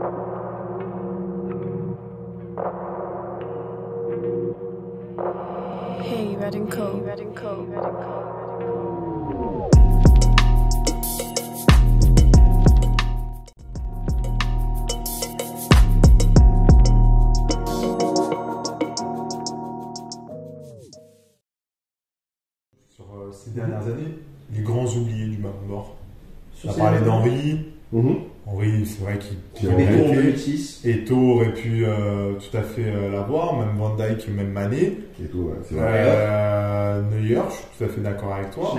Hey, Red and Co. Sur ces dernières années, les grands oubliés du Ballon d'Or. On a parlé d'Henry. Henry, c'est vrai qu'il avait Eto'o en 2006. Eto'o aurait pu tout à fait l'avoir, même Van Dijk, même Mané. Eto'o, ouais, c'est vrai. Neuer, je suis tout à fait d'accord avec toi.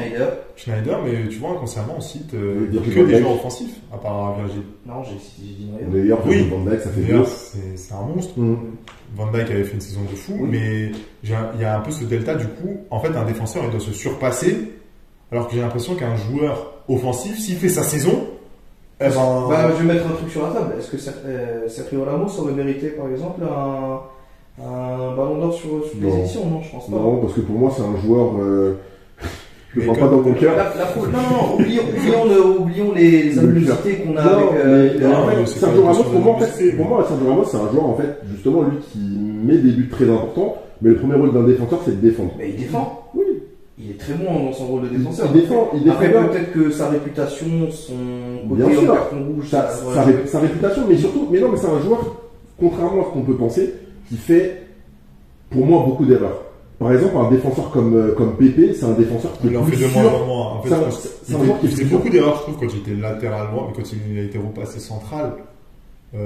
Schneider, mais tu vois, inconsciemment, on cite que des joueurs offensifs, à part Virgil. Non, j'ai dit Neuer. Oui, Van Dijk, ça fait Neuer, deux. c'est un monstre. Van Dijk avait fait une saison de fou, mais il y a un peu ce delta, du coup. En fait, un défenseur, il doit se surpasser, alors que j'ai l'impression qu'un joueur offensif, s'il fait sa saison, je vais mettre un truc sur la table. Est-ce que Sergio Ramos aurait mérité, par exemple, un ballon d'or sur les éditions? Non, je pense pas. Non, parce que pour moi, c'est un joueur. Je ne prends pas dans mon cœur. Non, oublions les animosités qu'on a avec. Sergio Ramos, pour moi, Sergio Ramos, c'est un joueur, en fait, justement, lui qui met des buts très importants. Mais le premier rôle d'un défenseur, c'est de défendre. Mais il défend. Oui. Il est très bon dans son rôle de défenseur. Il défend. Après, peut-être que sa réputation, son côté en carton rouge, sa réputation, mais surtout, mais c'est un joueur, contrairement à ce qu'on peut penser, qui fait, pour moi, beaucoup d'erreurs. Par exemple, un défenseur comme Pépé, c'est un défenseur qui il en fait de moins en moins. En fait, il faisait beaucoup d'erreurs, je trouve, quand il était latéral droit, mais quand il a été repassé central. Il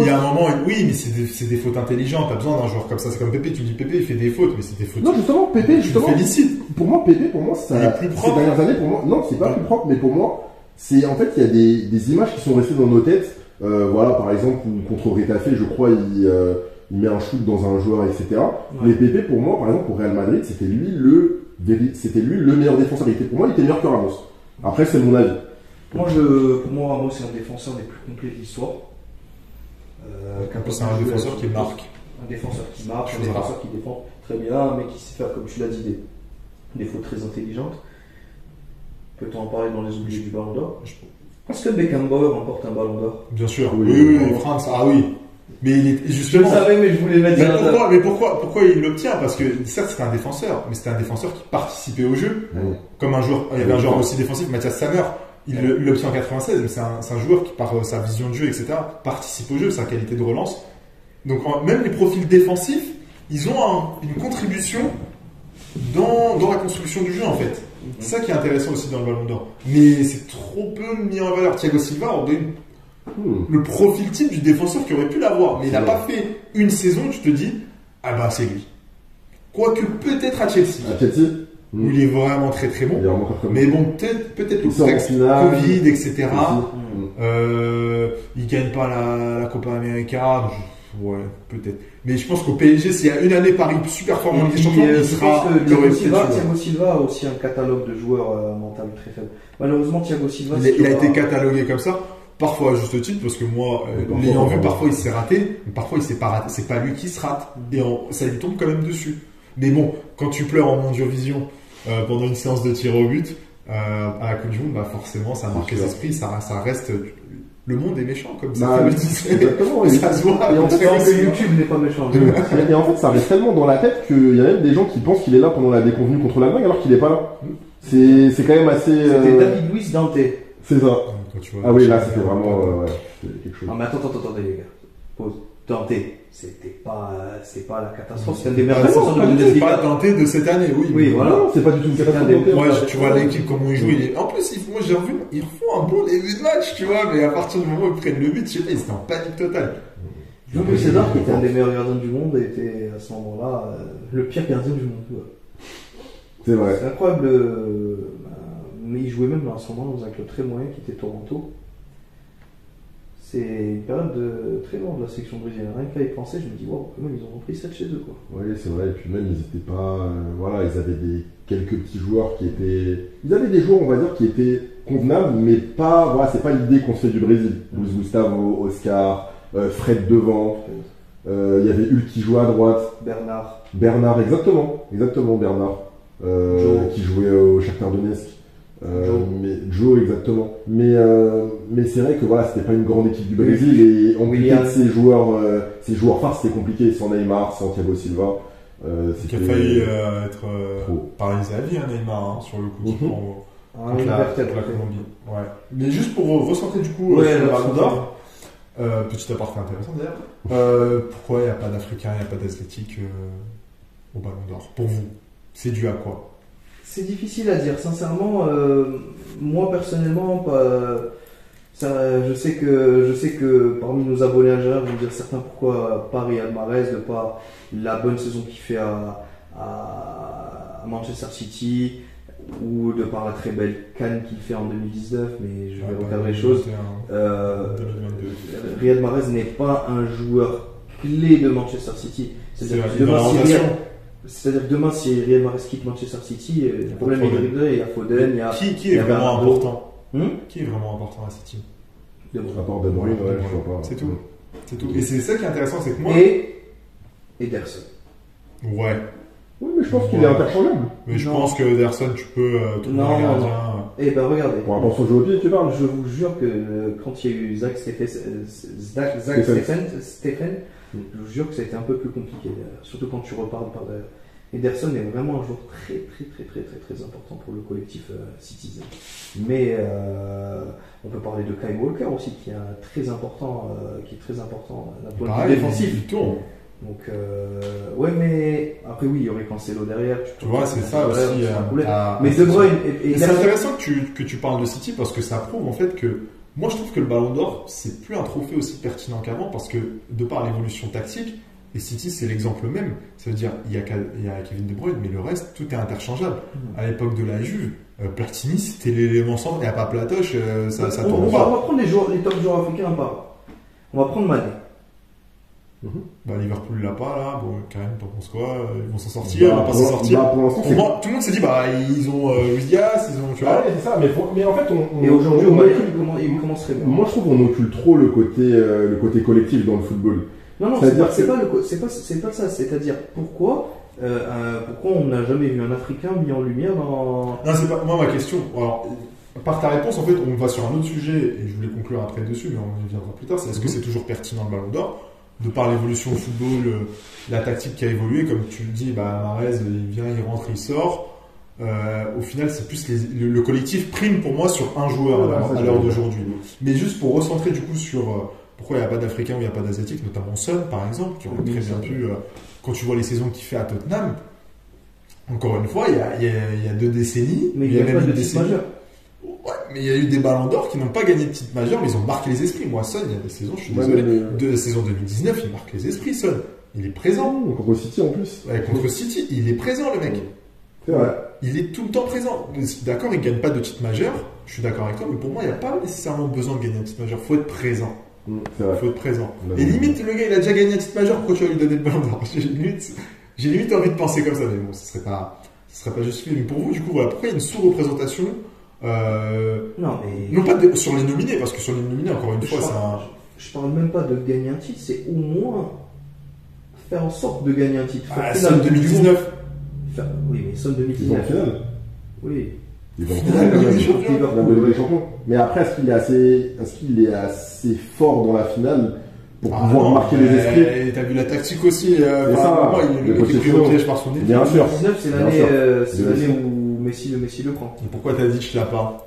y a un moment, oui, mais c'est des fautes intelligentes. T'as besoin d'un joueur comme ça. C'est comme Pépé, tu dis Pépé, il fait des fautes, mais c'est des fautes. Non, justement, Pépé, félicite. Pour moi, Pépé, ça, il est plus propre. Ces dernières années, pour moi, non, c'est pas plus propre, mais pour moi, c'est, en fait, il y a des images qui sont restées dans nos têtes. Voilà, par exemple, contre Retafe, je crois, il met un shoot dans un joueur, etc. Mais Pépé, pour moi, par exemple, pour Real Madrid, c'était lui le meilleur défenseur. Pour moi, il était meilleur que Ramos. Après, c'est mon avis. Pour moi, Ramos, c'est un défenseur des plus complets de l'histoire. C'est un défenseur qui marque. Un défenseur qui marque, un défenseur qui défend très bien, mais qui sait faire, comme tu l'as dit, des fautes très intelligentes. Peut-on en parler dans les oubliés du Ballon d'Or? Est-ce que Beckenbauer remporte un Ballon d'Or? Bien sûr. Oui, France, oui. Mais il est justement. Je le savais, mais je voulais mettre. Mais pourquoi il l'obtient? Parce que certes, c'était un défenseur, mais c'était un défenseur qui participait au jeu. Comme un joueur, il y avait un joueur aussi défensif, Mathias Sammer. Il l'obtient en 96, mais c'est un joueur qui, par sa vision de jeu, etc., participe au jeu, sa qualité de relance. Donc, même les profils défensifs, ils ont une contribution dans la construction du jeu, en fait. C'est ça qui est intéressant aussi dans le Ballon d'Or. Mais c'est trop peu mis en valeur. Thiago Silva aurait le profil type du défenseur qui aurait pu l'avoir. Mais il n'a pas fait une saison, tu te dis, c'est lui. Quoique peut-être à Chelsea. Où il est vraiment très très bon. Mais bon, peut-être le contexte Covid, etc. Il gagne pas la Copa América. Ouais, peut-être. Mais je pense qu'au PSG, s'il y a une année Paris super fort en Ligue des Champions, il sera. Thiago Silva a aussi un catalogue de joueurs mental très faible. Malheureusement, Thiago Silva. Il a été catalogué comme ça. Parfois à juste titre, parce que moi, l'ayant vu, parfois il s'est raté, mais parfois il s'est pas raté. C'est pas lui qui se rate. Et ça lui tombe quand même dessus. Mais bon, quand tu pleures en Mondiovision pendant une séance de tir au but à la Coupe du Monde, forcément ça marque les esprits, ça reste. Le monde est méchant comme ça. Exactement. Ça se voit. Et on sait que YouTube n'est pas méchant. Et en fait, ça reste tellement dans la tête qu'il y a même des gens qui pensent qu'il est là pendant la déconvenue contre l'Allemagne alors qu'il est pas là. C'est quand même assez. C'était David Luiz Dante. C'est ça. Ah oui, là c'était vraiment quelque chose. Ah mais attendez les gars. Pause. Dante, c'était pas la catastrophe, c'est un des meilleurs défenseurs de Bundesliga. C'est pas Dante de cette année, oui. Oui, voilà. Non, c'est pas du tout une catastrophe. Moi, tu vois l'équipe, comment il joue. En plus, moi j'ai revu, ils refont un bon début de match, tu vois, mais à partir du moment où ils prennent le but, je sais pas, ils étaient en panique totale. Jules César, qui était un des meilleurs gardiens du monde, était à ce moment-là le pire gardien du monde. C'est vrai. C'est incroyable. Mais il jouait même à ce moment dans un club très moyen qui était Toronto. C'est une période très longue de la sélection brésilienne. Rien qu'à y penser, je me dis, wow, quand même, ils ont repris 7 chez eux, quoi. Oui, c'est vrai. Et puis même, ils étaient pas. Ils avaient quelques petits joueurs qui étaient. Ils avaient des joueurs, on va dire, qui étaient convenables, mais pas. Voilà, c'est pas l'idée qu'on se fait du Brésil. Luis Gustavo, Oscar, Fred devant. Il y avait Hulk qui jouait à droite. Bernard, exactement, Bernard. Qui jouait au Shakhtar Donetsk. Mais Joe exactement. Mais c'est vrai que voilà, c'était pas une grande équipe du Brésil et en plus ses joueurs phares c'était compliqué, sans Neymar, sans Thiago Silva. Qui a failli être paralysé à vie, Neymar, sur le coup contre la Colombie. Ouais. Mais juste pour recentrer du coup sur le Ballon d'Or, petit aparté intéressant d'ailleurs, pourquoi il n'y a pas d'Africain, il n'y a pas d'Asiatique au Ballon d'Or? Pour vous, c'est dû à quoi? C'est difficile à dire, sincèrement. Moi personnellement, je sais que parmi nos abonnés algériens vont dire certains pourquoi pas Riyad Mahrez, de pas la bonne saison qu'il fait à Manchester City, ou de par la très belle CAN qu'il fait en 2019, mais je vais recadrer les choses. Riyad Mahrez n'est pas un joueur clé de Manchester City. C'est-à-dire que demain, si Riyad Mahrez quitte Manchester City, le problème est dribblé, il y a Foden, il y a... Qui est vraiment important Qui est vraiment important à City? De Bruyne, ouais, je vois pas. C'est tout. C'est tout. Et c'est ça qui est intéressant, c'est que moi... Et Ederson. Ouais. Oui, mais je pense qu'il est interchangeable. Mais je pense que Ederson, tu peux trouver un gardien. Eh ben regardez. Pour attention au jeu au pied, tu parles. Je vous jure que quand il y a eu Zach Stephen, je vous jure que ça a été un peu plus compliqué. Surtout quand tu reparles par derrière. Ederson est vraiment un joueur très important pour le collectif Citizen. Mais on peut parler de Kyle Walker aussi, qui est très important d'un point de vue défensif. Il tourne. Donc ouais, mais après oui, il y aurait Cancelo derrière. Tu vois, c'est ça aussi. Mais De Bruyne et c'est intéressant que tu parles de City parce que ça prouve en fait que moi je trouve que le Ballon d'Or c'est plus un trophée aussi pertinent qu'avant parce que de par l'évolution tactique. Et City, c'est l'exemple même. Ça veut dire, il y a Kevin De Bruyne, mais le reste, tout est interchangeable. À l'époque de la Juve, Platini, c'était l'élément central. Il n'y a pas Platoche, ça tourne pas. On va prendre les top joueurs africains on va prendre Mané. Liverpool l'a pas, là. Bon, Karim, t'en penses quoi? Ils vont s'en sortir, ils vont pas s'en sortir. Pour moi, tout le monde s'est dit, ils ont Luis Diaz, ils ont, tu vois. c'est ça, mais en fait, et aujourd'hui, il commencerait bien. Moi, je trouve qu'on occulte trop le côté collectif dans le football. Non, c'est pas ça. C'est-à-dire, pourquoi on n'a jamais vu un Africain mis en lumière dans... Non, c'est pas moi ma question. Alors, par ta réponse, en fait, on va sur un autre sujet, et je voulais conclure après dessus, mais on y viendra plus tard. C'est est-ce que c'est toujours pertinent le Ballon d'Or? De par l'évolution au football, la tactique qui a évolué, comme tu le dis, Mahrez, il vient, il rentre, il sort. Au final, c'est plus le collectif prime pour moi sur un joueur à l'heure d'aujourd'hui. Mais juste pour recentrer du coup sur... pourquoi il n'y a pas d'Africains ou il n'y a pas d'Asiatiques, notamment Son par exemple, qui aurait très bien pu, quand tu vois les saisons qu'il fait à Tottenham, encore une fois, il y a 2 décennies, mais il y a même pas de titre majeur. Ouais, mais il y a eu des ballons d'or qui n'ont pas gagné de titre majeur, mais ils ont marqué les esprits. Moi, Son, il y a des saisons, je suis désolé, de la saison 2019, il marque les esprits, Son. Il est présent. Contre City en plus. Ouais, contre City, il est présent le mec. C'est vrai. Il est tout le temps présent. D'accord, il ne gagne pas de titre majeur, je suis d'accord avec toi, mais pour moi, il n'y a pas nécessairement besoin de gagner un titre majeur, il faut être présent. Il faut être présent. Et limite, le gars, il a déjà gagné un titre majeur, pourquoi tu vas lui donner le ballon d'or? J'ai limite envie de penser comme ça, mais bon, ce serait pas justifié. Mais pour vous, du coup, voilà, pourquoi il y a une sous-représentation non pas sur les nominés, parce que sur les nominés, encore une fois, je parle même pas de gagner un titre, c'est au moins faire en sorte de gagner un titre. Son 2019. Oui, mais Son 2019. Oui. Ils vont la champions. Mais après, est-ce qu'il est assez fort dans la finale pour pouvoir marquer les esprits? T'as vu la tactique aussi. Il est pris au piège par son équipe. Bien sûr. 2019, c'est l'année où Messi le prend. Et pourquoi t'as dit que je l'ai pas?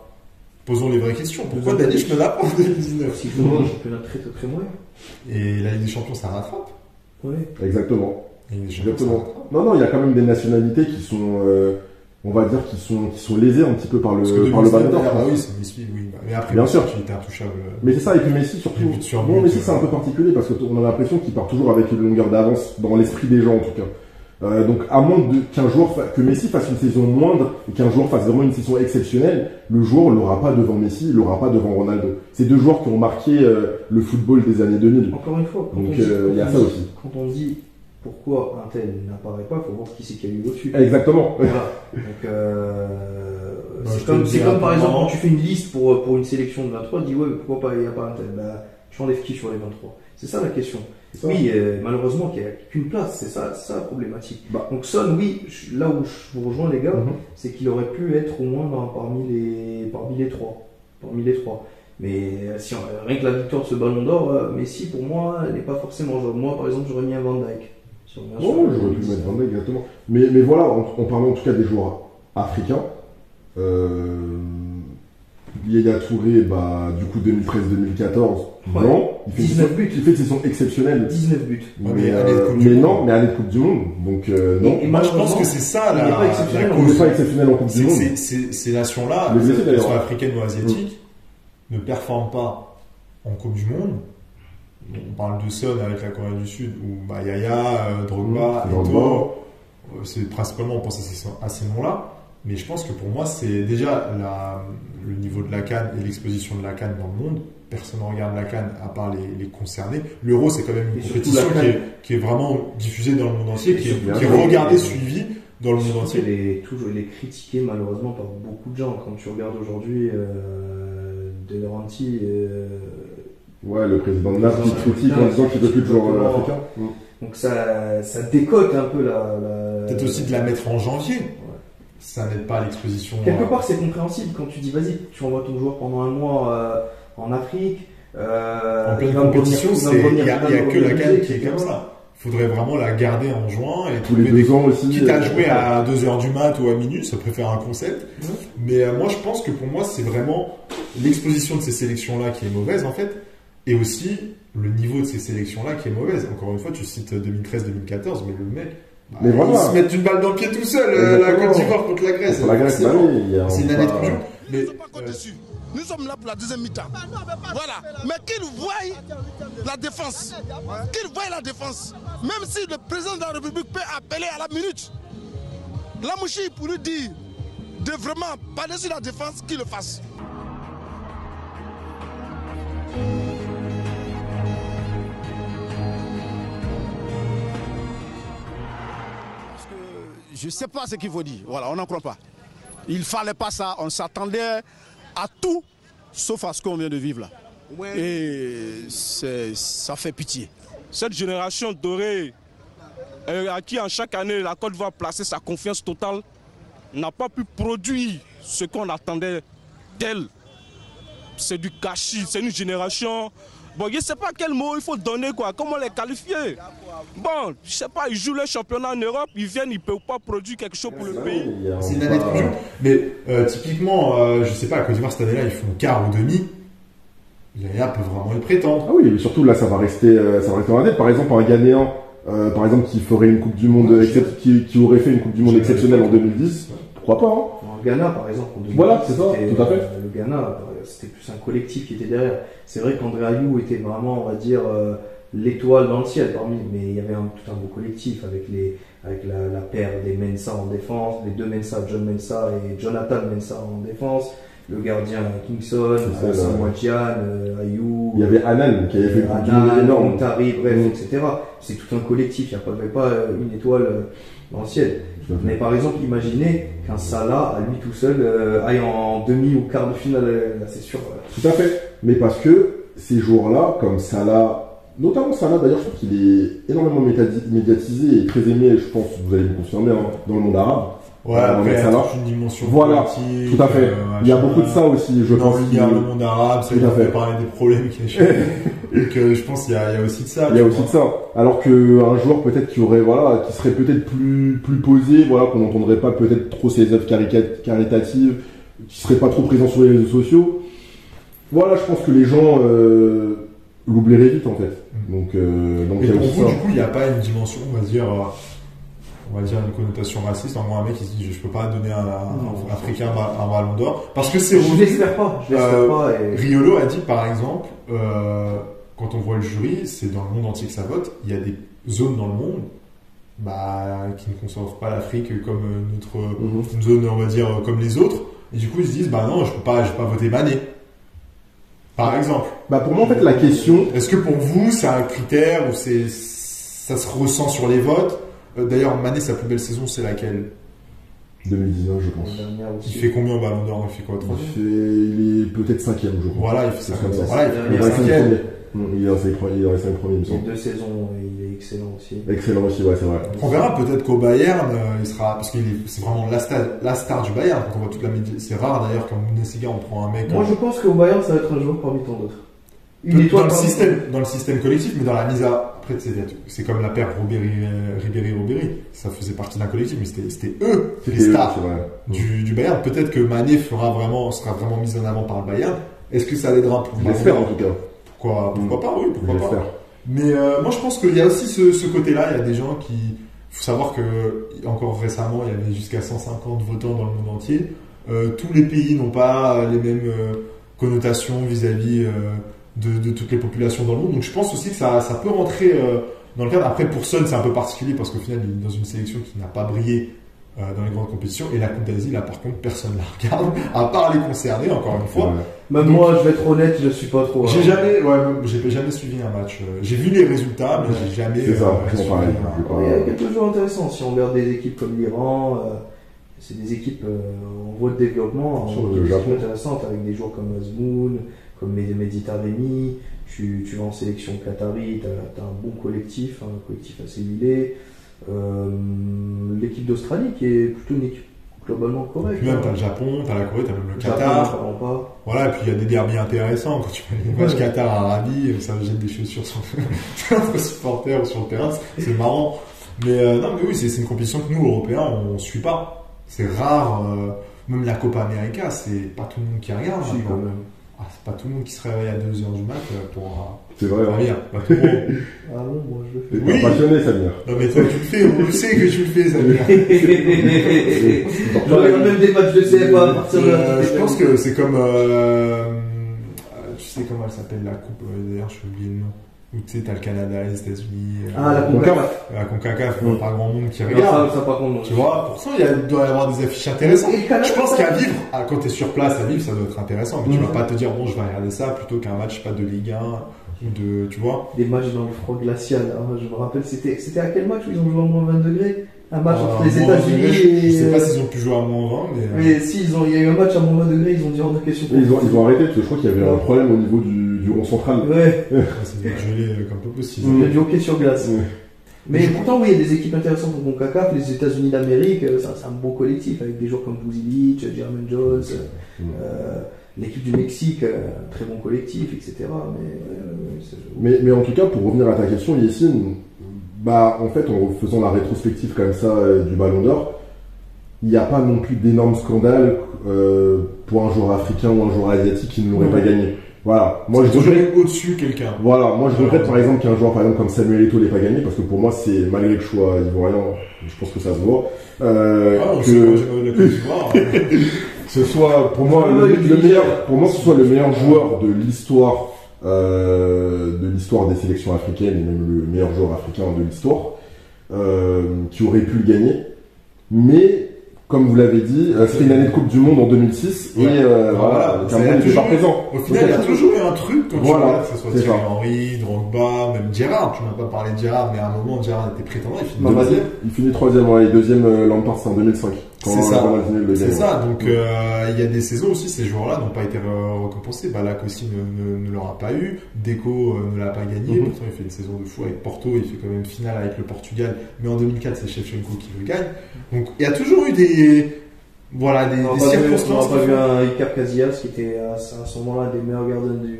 Posons les vraies questions. Pourquoi t'as dit que je ne l'ai pas en 2019? Parce qu'il joue un championnat très moyen. Et la Ligue des Champions, ça rattrape. Oui. Exactement. Non, il y a quand même des nationalités qui sont, on va dire, qui sont lésées un petit peu par le Ballon d'Or. Oui, c'est Messi, oui. Mais après, bien sûr, il était intouchable. Mais c'est ça, et puis Messi surtout. Bon, Messi c'est un peu particulier parce qu'on a l'impression qu'il part toujours avec une longueur d'avance dans l'esprit des gens en tout cas. Donc à moins que Messi fasse une saison moindre et qu'un joueur fasse vraiment une saison exceptionnelle, le joueur l'aura pas devant Messi, il l'aura pas devant Ronaldo. C'est 2 joueurs qui ont marqué le football des années 2000. Encore une fois, donc il y a ça aussi. Quand on dit pourquoi un tel n'apparaît pas, il faut voir qui c'est qu'il y a eu au-dessus. Exactement. Voilà. Donc c'est comme par exemple quand tu fais une liste pour une sélection de 23, tu dis ouais mais pourquoi pas il n'y a pas un tel. Tu enlèves qui sur les 23? C'est ça la question. Oui, malheureusement, il n'y a qu'une place, c'est ça la problématique. Donc Son, oui, là où je vous rejoins les gars, c'est qu'il aurait pu être au moins parmi les trois. Mais si rien que la victoire de ce Ballon d'Or, Messi pour moi n'est pas forcément. Moi par exemple j'aurais mis un Van Dijk. J'aurais pu mettre Van Dijk exactement. Mais voilà, on parlait en tout cas des joueurs africains. Yaya Touré, du coup 2013-2014, non, il fait 19 buts. Il fait une saison exceptionnelle. 19 buts. Mais année de Coupe du Monde. Donc non. Et moi je pense que c'est ça il n'est pas exceptionnel. Il n'est pas exceptionnel en Coupe du Monde. Ces nations-là, les nations africaines ou asiatiques, ne performent pas en Coupe du Monde. On parle de Son avec la Corée du Sud, ou Yaya, Drogba, Eto'o. C'est principalement on pense à ces noms-là. Mais je pense que pour moi, c'est déjà le niveau de la CAN et l'exposition de la CAN dans le monde. Personne ne regarde la CAN à part les concernés. L'Euro, c'est quand même une compétition qui est vraiment diffusée dans le monde entier, qui est regardée, suivie dans le monde entier. Elle est critiquée malheureusement par beaucoup de gens. Quand tu regardes aujourd'hui De Laurentiis, le président de NAF qui critique en disant qu'il ne veut plus de joueurs africains. Donc ça décote un peu la... Peut-être aussi de la mettre en janvier. Ça n'aide pas à l'exposition. Quelque part, c'est compréhensible quand tu dis vas-y, tu envoies ton joueur pendant un mois en Afrique. En pleine compétition, il n'y a que la CAN qui est comme ça. Il faudrait vraiment la garder en juin et tous les 2 ans aussi. Quitte à jouer à 2h du mat ou à minuit, ça peut faire un concept. Mais moi, je pense que pour moi, c'est vraiment l'exposition de ces sélections-là qui est mauvaise en fait, et aussi le niveau de ces sélections-là qui est mauvaise. Encore une fois, tu cites 2013-2014, mais le mec. Mais voilà. Ils se mettent une balle dans le pied tout seul, la Côte d'Ivoire contre la Grèce. C'est une année de jeu. Nous ne sommes pas encore déçus. Nous sommes là pour la deuxième mi-temps. Voilà. Mais qu'ils voient la défense. Qu'ils voient la défense. Même si le président de la République peut appeler à la minute, Lamouchi pour lui dire de vraiment parler sur la défense, qu'il le fasse. Je ne sais pas ce qu'il faut dire. Voilà, on n'en croit pas. Il ne fallait pas ça. On s'attendait à tout, sauf à ce qu'on vient de vivre là. Ouais. Et ça fait pitié. Cette génération dorée, à qui en chaque année la Côte d'Ivoire placer sa confiance totale, n'a pas pu produire ce qu'on attendait d'elle. C'est du gâchis, c'est une génération... Bon, je ne sais pas quel mot il faut donner, quoi. Comment les qualifier? Bon, je ne sais pas, ils jouent le championnat en Europe, ils viennent, ils ne peuvent pas produire quelque chose pour le pays. C'est une année de jeu. Mais typiquement, je ne sais pas, à Côte d'Ivoire cette année-là, ils font quart ou demi. Yaya peut vraiment y prétendre. Ah oui, mais surtout là, ça va rester en la tête. Par exemple, un Ghanéen, qui ferait une Coupe du Monde, qui aurait fait une Coupe du Monde exceptionnelle en 2010, pourquoi pas, hein. En Ghana, par exemple, en 2010, voilà, c'est ça, tout à fait. Le Ghana, c'était plus un collectif qui était derrière. C'est vrai qu'André Ayou était vraiment, on va dire, l'étoile dans le ciel parmi, mais il y avait tout un beau collectif avec la paire des Mensah en défense, les deux Mensah, John Mensah et Jonathan Mensah en défense, le gardien Kingston, Samoa Gyan, Ayou. Il y avait Anan qui avait fait une Coupe du Monde énorme. Montari, bref, etc. C'est tout un collectif, il n'y avait pas une étoile dans le ciel. Mais par exemple, imaginez qu'un Salah, à lui tout seul, aille en demi ou quart de finale, là, c'est sûr. Tout à fait. Mais parce que ces joueurs-là, comme Salah, notamment Salah, d'ailleurs, je trouve qu'il est énormément médiatisé et très aimé, je pense, vous allez me confirmer, hein, dans le monde arabe. Ouais, après, il y a toute une dimension voilà, tout à fait. Il y a beaucoup de ça aussi, je pense. Il y a le monde arabe, ça fait parler des problèmes qu'il y a. Donc, je pense qu'il y a aussi de ça. Il y a aussi de ça. Alors qu'un joueur peut-être qui serait peut-être plus posé, qu'on n'entendrait pas peut-être trop ses œuvres caritatives, qui serait pas trop présent sur les réseaux sociaux. Voilà, je pense que les gens l'oublieraient vite en fait. Donc et pour vous, du coup, il n'y a pas une dimension, on va dire une connotation raciste. En gros, un mec qui se dit je peux pas donner à un Africain un ballon d'or parce que c'est je l'espère pas. Riolo a dit par exemple quand on voit le jury, c'est dans le monde entier que ça vote. Il y a des zones dans le monde qui ne conçoivent pas l'Afrique comme une zone, on va dire, comme les autres. Et du coup, ils se disent non, je vais pas voter Mané. Par exemple. Pour moi, en fait, la question. Est-ce que pour vous, c'est un critère ou ça se ressent sur les votes? D'ailleurs, Mané, sa plus belle saison, c'est laquelle? 2019, je pense. Il fait combien au Ballon d'Or? Il fait quoi? Il est peut-être 5e, je crois. Voilà, il fait ça comme ça. Voilà, il fait 5e. Il est dans les 5 premiers, il me Il y a semble. 2 saisons, il est excellent aussi. Excellent aussi, ouais, c'est vrai. On verra peut-être qu'au Bayern, il sera, parce que c'est vraiment la star du Bayern. Quand on voit toute la média, c'est rare d'ailleurs qu'en Bundesliga on prend un mec. Moi, je pense qu'au Bayern, ça va être un joueur parmi tant d'autres. Dans le système collectif, mais dans la mise à. Après, c'est comme la paire Ribéry. Ça faisait partie d'un collectif, mais c'était eux, les stars du Bayern. Peut-être que Mané sera vraiment mis en avant par le Bayern. Est-ce que ça l'aidera pour J'espère en tout cas. Pourquoi pas, oui, pourquoi pas. J'espère. Mais moi, je pense qu'il y a aussi ce côté-là. Il y a des gens qui. Il faut savoir que, encore récemment, il y avait jusqu'à 150 votants dans le monde entier. Tous les pays n'ont pas les mêmes connotations vis-à-vis de toutes les populations dans le monde. Donc je pense aussi que ça peut rentrer dans le cadre. Après, pour Son, c'est un peu particulier parce qu'au final, il est dans une sélection qui n'a pas brillé dans les grandes compétitions. Et la Coupe d'Asie, là, par contre, personne ne la regarde, à part les concernés, encore une fois. Même donc, moi, je vais être honnête, je suis pas trop. J'ai jamais suivi un match. J'ai vu les résultats, mais j'ai jamais. C'est ça, pareil. Il y a quelques joueurs intéressants. Si on regarde des équipes comme l'Iran, c'est des équipes en voie de développement, intéressantes, avec des joueurs comme Azmoun, comme Mehdi Taremi. Tu vas en sélection Qatari, tu as un bon collectif, un collectif assez huilé. L'équipe d'Australie qui est plutôt une équipe globalement correcte. Puis même t'as le Japon, t'as la Corée, t'as même le Qatar. Voilà, et puis il y a des derbies intéressants. Quand tu fais les matchs Qatar-Arabie, ça jette des chaussures sur notre supporter ou sur le terrain, c'est marrant. Mais non, mais oui, c'est une compétition que nous, Européens, on suit pas. C'est rare. Même la Copa América, c'est pas tout le monde qui regarde. Si, quand même. C'est pas tout le monde qui se réveille à 2h du mat pour. C'est vrai. Ah non, moi je le fais. Oui. Passionné, Samir. Non, mais toi, tu le fais, on le sait que tu le fais, Samir. Je regarde même des matchs de CFA à partir de là. Je pense que c'est comme. Tu sais comment elle s'appelle la coupe, d'ailleurs, je vais oublier le nom. Où tu sais, t'as le Canada, les États-Unis. La CONCACAF. La CONCACAF, pas grand monde qui regarde. Ça, par contre, tu vois, pourtant, il doit y avoir des affiches intéressantes. Je pense qu'à vivre, quand t'es sur place à vivre, ça doit être intéressant. Mais tu vas pas te dire, bon, je vais regarder ça plutôt qu'un match, je sais pas, de Ligue 1 ou de. Tu vois. Des matchs dans le froid glacial. Je me rappelle, c'était à quel match où ils ont joué à moins 20 degrés? Un match entre les États-Unis et. Je sais pas s'ils ont pu jouer à moins 20, mais si, il y a eu un match à moins 20 degrés, ils ont dit hors de question. Ils ont arrêté parce que je crois qu'il y avait un problème au niveau du rond central. Ouais. C'est gelé comme pas possible. Il y a du hockey sur glace. Mais pourtant, oui, il y a des équipes intéressantes au CONCACAF. Les États-Unis d'Amérique, c'est un beau collectif avec des joueurs comme Buzilic, Jermaine Jones, l'équipe du Mexique, très bon collectif, etc. Mais en tout cas, pour revenir à ta question, Yessine, en fait, en faisant la rétrospective comme ça du Ballon d'Or, il n'y a pas non plus d'énormes scandales pour un joueur africain ou un joueur asiatique qui ne l'aurait pas gagné. Voilà. Moi, je regrette au-dessus quelqu'un. Voilà. Moi, je regrette par exemple qu'un joueur, par exemple, comme Samuel Eto'o l'ait pas gagné, parce que pour moi, c'est malgré le choix ivoirien, je pense que ça se voit. Ce soit, pour moi, le meilleur, pour moi, que ce soit le meilleur joueur de l'histoire des sélections africaines et même le meilleur joueur africain de l'histoire, qui aurait pu le gagner. Mais, comme vous l'avez dit, c'était une année de Coupe du Monde en 2006 et voilà, le Cameroun n'était pas présent. Au final, il y a toujours eu un truc quand tu regardes, que ce soit Thierry ça. Henry, Drogba, même Gerrard. Tu m'as pas parlé de Gerrard, mais à un moment, Gerrard était prétendant. Il finit troisième, et deuxième Lampard, c'est en 2005. C'est ça. C'est ça. Donc, il y a des saisons aussi, ces joueurs-là n'ont pas été récompensés. Balak aussi ne l'aura pas eu. Deco ne l'a pas gagné. Pourtant, il fait une saison de fou avec Porto. Il fait quand même finale avec le Portugal. Mais en 2004, c'est Shevchenko qui le gagne. Donc, il y a toujours eu des circonstances. On n'a pas vu un Iker Casillas qui était à ce moment-là des meilleurs gardiens des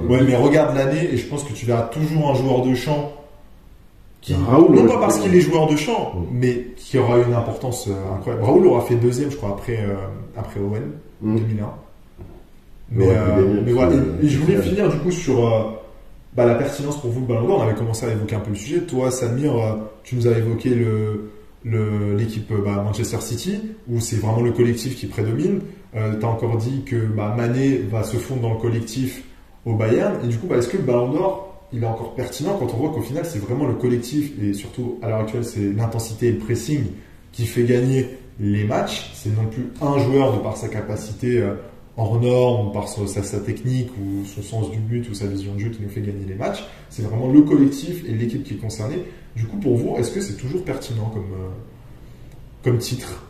Ouais, mais regarde l'année et je pense que tu verras toujours un joueur de champ qui, non pas parce qu'il est joueur de champ, mais qui aura une importance incroyable. Raoul aura fait deuxième, je crois, après Owen, 2001. Mais voilà. Et je voulais finir du coup sur la pertinence pour vous le Ballon d'Or. On avait commencé à évoquer un peu le sujet. Toi, Samir, tu nous as évoqué l'équipe Manchester City, où c'est vraiment le collectif qui prédomine. Tu as encore dit que Mané va se fondre dans le collectif au Bayern. Et du coup, est-ce que le Ballon d'Or, il est encore pertinent quand on voit qu'au final, c'est vraiment le collectif, et surtout à l'heure actuelle, c'est l'intensité et le pressing qui fait gagner les matchs. C'est non plus un joueur de par sa capacité hors norme, par sa technique ou son sens du but ou sa vision de jeu qui nous fait gagner les matchs. C'est vraiment le collectif et l'équipe qui est concernée. Du coup, pour vous, est-ce que c'est toujours pertinent comme titre,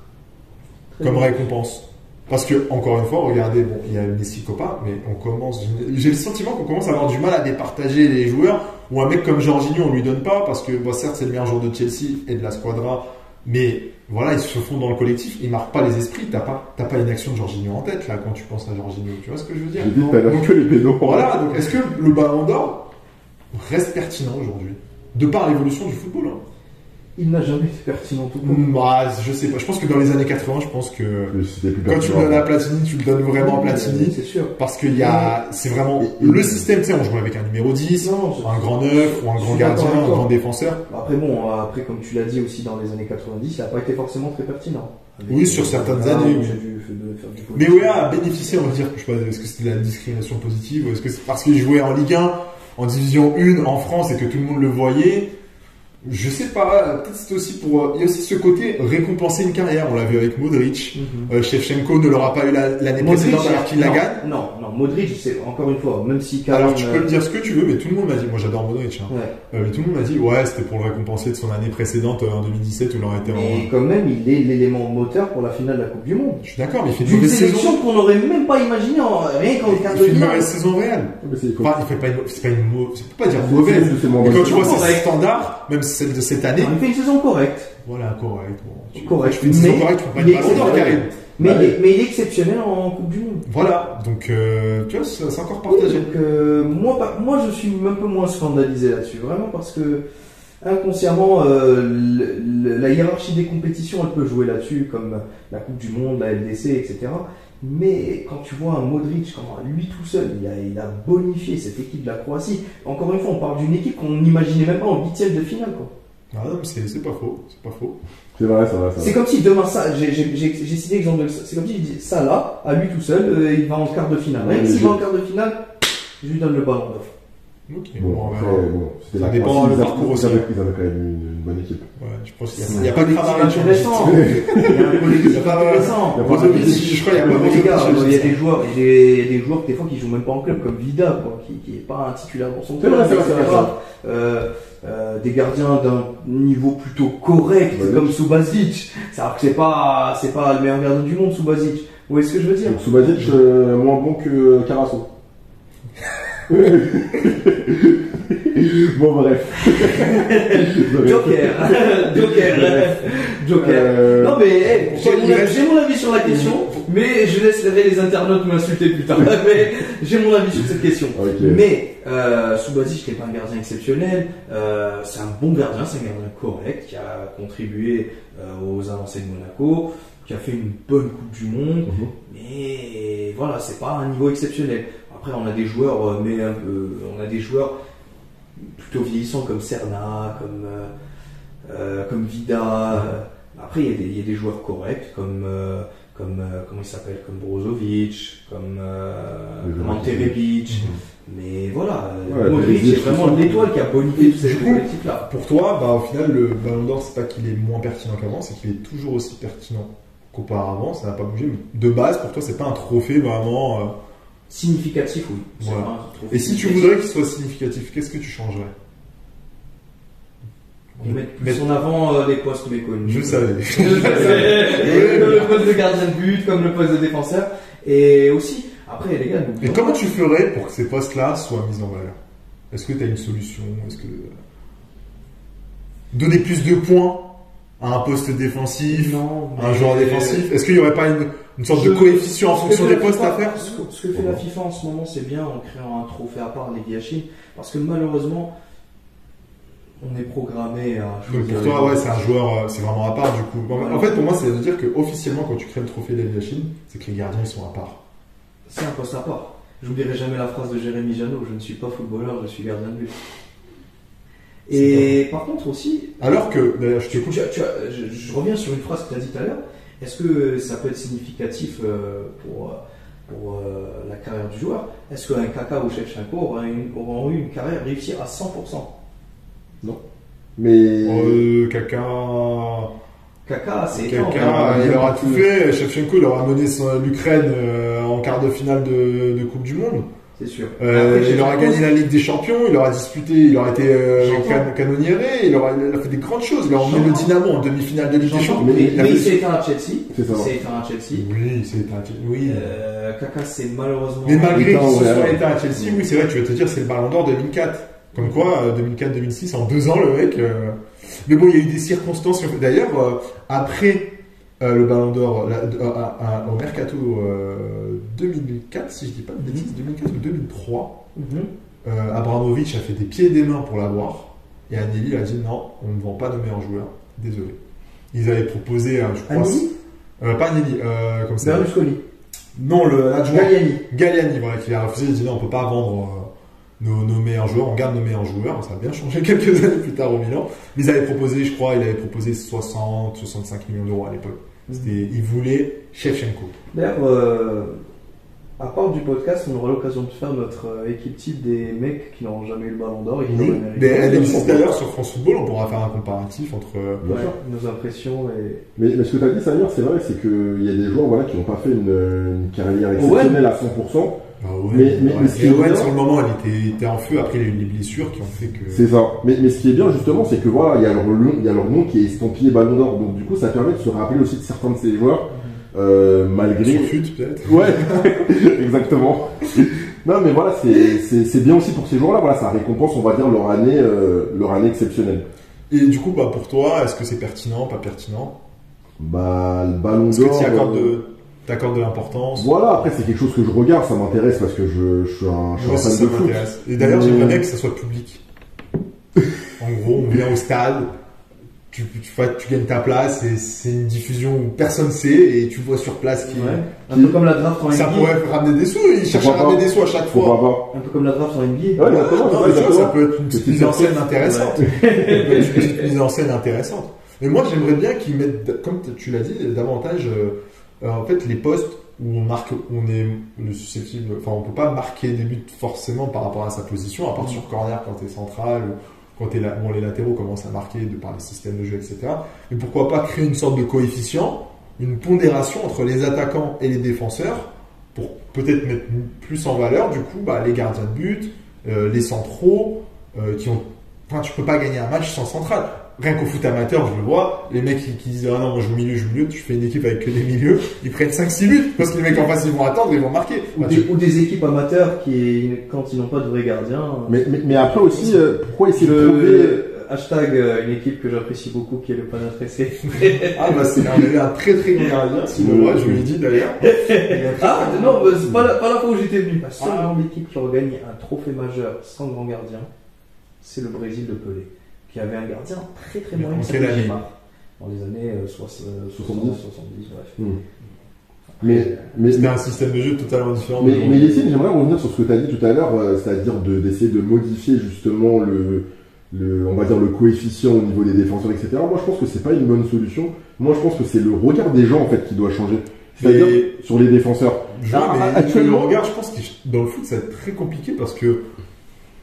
comme récompense? Parce que, encore une fois, regardez, bon, il y a Messi Copa, mais j'ai le sentiment qu'on commence à avoir du mal à départager les joueurs, ou un mec comme Jorginho, on lui donne pas, parce que, bon, certes, c'est le meilleur joueur de Chelsea et de la Squadra, mais voilà, ils se font dans le collectif, ils marquent pas les esprits, t'as pas une action de Jorginho en tête, là, quand tu penses à Jorginho, tu vois ce que je veux dire? J'ai dit tout à l'heure que les pédos. Voilà, donc est-ce que le Ballon d'Or reste pertinent aujourd'hui? De par l'évolution du football, hein. Il n'a jamais été pertinent tout court. Bah, je sais pas. Je pense que dans les années 80, je pense que C'était plus quand tu le donnes à Platini, tu le donnes vraiment à Platini. C'est sûr. Parce qu'il y a, c'est vraiment le système, tu sais, on jouait avec un numéro 10, un grand neuf, ou un grand gardien, un grand défenseur. Après, bon, après, comme tu l'as dit aussi dans les années 90, il n'a pas été forcément très pertinent. Oui, sur certaines années, oui. Mais Wea a bénéficié, on va dire, je sais pas, est-ce que c'était la discrimination positive, ou est-ce que c'est parce qu'il jouait en Ligue 1, en Division 1, en France, et que tout le monde le voyait? Je sais pas, peut-être c'est aussi pour... Il y a aussi ce côté récompenser une carrière. On l'a vu avec Modric. Shevchenko ne l'aura pas eu l'année précédente alors qu'il la gagne. Non, Modric, c'est encore une fois, même si... Alors tu peux me dire ce que tu veux, mais tout le monde m'a dit... Moi j'adore Modric. Hein. Ouais. Mais tout le monde m'a dit, ouais, c'était pour le récompenser de son année précédente en 2017 où il aurait été Mais quand même, il est l'élément moteur pour la finale de la Coupe du Monde. Je suis d'accord, mais il fait une D'une mauvaise sélection saison. qu'on n'aurait même pas imaginé rien qu'en quart de Il fait une finale. mauvaise saison réelle. Enfin, il fait pas une... C'est pas une mauvaise... Je peux pas dire C'est mauvaise. mauvais. Mais quand tu vois C'est ses standards, même celle de cette année... Il fait une saison correcte. Voilà, correct. Bon, Correct. tu fais une saison correcte, tu peux pas être Ballon d'Or, Karim. Mais il est exceptionnel en Coupe du Monde. Voilà, donc tu vois, c'est encore partagé. Donc, moi, je suis un peu moins scandalisé là-dessus, vraiment, parce que inconsciemment, la hiérarchie des compétitions, elle peut jouer là-dessus, comme la Coupe du Monde, la LDC, etc. Mais quand tu vois un Modric, comment lui tout seul, il a bonifié cette équipe de la Croatie. Encore une fois, on parle d'une équipe qu'on n'imaginait même pas en huitième de finale, quoi. Ah non, mais c'est pas faux, c'est pas faux. C'est vrai. C'est comme si demain, ça, j'ai cité l'exemple de ça, c'est comme si je dis ça là, à lui tout seul, il va en quart de finale. Même s'il va en quart de finale, je lui donne le ballon d'or. Ok, Bon, après, c'était ça la dépend Croatie, le parcours aussi. Ils avaient quand même une bonne équipe. Ouais, je pense qu'il n'y a pas de collectif intéressant. Il y a un collectif intéressant. Je crois qu'il y a pas Mais les gars, de il y a des joueurs, des joueurs des fois qui jouent même pas en club, comme Vida, quoi, qui est pas un titulaire dans son club, etc. Des gardiens d'un niveau plutôt correct, comme Subasic. C'est pas le meilleur gardien du monde, Subasic. Vous voyez ce que je veux dire? Donc Subasic, moins bon que Carasso. Bon, bref. Joker. Non, mais j'ai mon avis sur la question, mais je laisserai les internautes m'insulter plus tard. Mais j'ai mon avis sur cette question. Okay. Mais Subasic n'est pas un gardien exceptionnel, c'est un bon gardien, c'est un gardien correct qui a contribué aux avancées de Monaco, qui a fait une bonne Coupe du Monde, mais voilà, c'est pas un niveau exceptionnel. Après, on a des joueurs, on a des joueurs plutôt vieillissants comme Serna, comme Vida. Après, il y a des joueurs corrects comme comment il s'appelle, comme Brozovic, comme Ante Rebic. Mais voilà, Modric c'est vraiment l'étoile qui a bonifié tous ces collectifs-là. Pour toi, au final, le Ballon d'Or, c'est pas qu'il est moins pertinent qu'avant, c'est qu'il est toujours aussi pertinent qu'auparavant. Ça n'a pas bougé. Mais de base, pour toi, c'est pas un trophée vraiment. Significatif, oui. Voilà. Et si tu voudrais qu'il soit significatif, qu'est-ce que tu changerais? Mettre en avant les postes méconnus. Je le savais. Comme le poste de gardien de but, comme le poste de défenseur. Et aussi, après, les gars. Et comment tu ferais pour que ces postes-là soient mis en valeur? Est-ce que tu as une solution? Est-ce que. Donner plus de points à un poste défensif, à un joueur défensif? Est-ce qu'il n'y aurait pas une sorte de coefficient en fonction des postes à faire? Ce que fait la FIFA en ce moment, c'est bien en créant un trophée à part, les Yashin, parce que malheureusement, on est programmé à choisir. Donc pour toi, ouais, c'est un joueur, c'est vraiment à part du coup. En fait, pour moi, ça veut dire qu'officiellement, quand tu crées le trophée des Yashin, c'est que les gardiens, ils sont à part. C'est un poste à part. J'oublierai jamais la phrase de Jérémy Janot, je ne suis pas footballeur, je suis gardien de but. Et par contre aussi... Alors que, d'ailleurs, je t'écoute. Je reviens sur une phrase que tu as dit tout à l'heure. Est-ce que ça peut être significatif pour la carrière du joueur? Est-ce qu'un Kaka ou Shevchenko auront eu une carrière réussie à 100%? Non. Mais... Kaka, c'est il aura tout fait. Shevchenko, il aura mené l'Ukraine en quart de finale de Coupe du Monde. C'est sûr. Il aura gagné la Ligue des Champions, il aura disputé, il aura été canonniéré, il a fait des grandes choses. Il a emmené le Dynamo en demi-finale de Ligue des Champions. Mais il s'est éteint à Chelsea. C'est ça. Il s'est éteint à Chelsea. Oui, il s'est éteint à Chelsea. Oui. Kaka, c'est malheureusement. Mais malgré qu'il se ouais. soit éteint à Chelsea, oui, c'est vrai, tu vas te dire, c'est le Ballon d'Or 2004. Comme quoi, 2004-2006, en 2 ans, le mec. Mais bon, il y a eu des circonstances. D'ailleurs, après le Ballon d'Or au Mercato 2004, si je dis pas de bêtises, 2004 ou 2003, Abramovich a fait des pieds et des mains pour l'avoir. Et Agnelli a dit non, on ne vend pas nos meilleurs joueurs. Désolé. Ils avaient proposé, je crois. Agnelli pas Agnelli, comme ça. Berlusconi. Non, l'adjoint. Galliani. Voilà, qui a refusé. Il dit non, on peut pas vendre nos meilleurs joueurs. On garde nos meilleurs joueurs. Ça a bien changé quelques années plus tard au Milan. Mais ils avaient proposé, je crois, 65 millions d'euros à l'époque. Ils voulaient Shevchenko. D'ailleurs, à part du podcast, on aura l'occasion de faire notre équipe type des mecs qui n'auront jamais eu le Ballon d'Or et qui Oui, mais elle existe d'ailleurs sur France Football. On pourra faire un comparatif entre nos impressions et. Mais ce que tu as dit, Samir, c'est vrai, c'est qu'il y a des joueurs voilà, qui n'ont pas fait une carrière exceptionnelle à 100%. Mais ce qui est bien, sur le moment, il était en feu. Après, il y a eu les blessures qui ont fait que. C'est ça. Mais ce qui est bien, justement, c'est que voilà, il y a leur nom qui est estampillé Ballon d'Or. Donc, du coup, ça permet de se rappeler aussi de certains de ces joueurs. Malgré. Sur fut peut-être. Ouais, exactement. Non, mais voilà, c'est bien aussi pour ces joueurs-là. Voilà, ça récompense, on va dire, leur année exceptionnelle. Et du coup, pour toi, est-ce que c'est pertinent, pas pertinent? Le Ballon d'Or. Est-ce que tu t'accordes de l'importance? Voilà, après, c'est quelque chose que je regarde, ça m'intéresse parce que je suis un fan de foot. Et d'ailleurs, j'aimerais bien que ça soit public. En gros, on vient au stade. Tu gagnes ta place et c'est une diffusion où personne ne sait et tu vois sur place un peu comme la draft en NBA. Ça pourrait ramener des sous, ils cherchent à ramener des sous à chaque fois. Un peu comme la draft en NBA. Ouais, ça peut être une petite mise en scène intéressante. Une petite mise en scène intéressante. Mais moi j'aimerais bien qu'ils mettent, comme tu l'as dit, davantage en fait les postes où on est susceptible, enfin on peut pas marquer des buts forcément par rapport à sa position, à part sur corner quand t'es central. Quand les latéraux commencent à marquer de par les systèmes de jeu, etc. Mais pourquoi pas créer une sorte de coefficient, une pondération entre les attaquants et les défenseurs pour peut-être mettre plus en valeur, du coup, les gardiens de but, les centraux, Enfin, tu peux pas gagner un match sans central. Rien qu'au foot amateur, je le vois, les mecs qui disent ah non, moi je joue milieu, tu fais une équipe avec que des milieux, ils prennent 5-6 buts parce que les mecs en face ils vont attendre, ils vont marquer. Ou des équipes amateurs qui, quand ils n'ont pas de vrai gardien. Mais après aussi, pourquoi essayer de trouver. Hashtag une équipe que j'apprécie beaucoup qui est le Panatressé. C'est un très très grand gardien, si moi je lui dis d'ailleurs. Non, c'est pas la fois où j'étais venu. La seule grande équipe qui a gagné un trophée majeur sans grand gardien, c'est le Brésil de Pelé, qui avait un gardien très très moyen. Dans les années 70, bref. Mais c'était un système de jeu totalement différent. Mais Yacine, j'aimerais revenir sur ce que tu as dit tout à l'heure, c'est-à-dire d'essayer de modifier justement on va dire le coefficient au niveau des défenseurs, etc. Moi, je pense que c'est pas une bonne solution. Moi, je pense que c'est le regard des gens en fait qui doit changer. C'est-à-dire sur les défenseurs. Actuellement, le regard, je pense que dans le foot, ça va être très compliqué parce que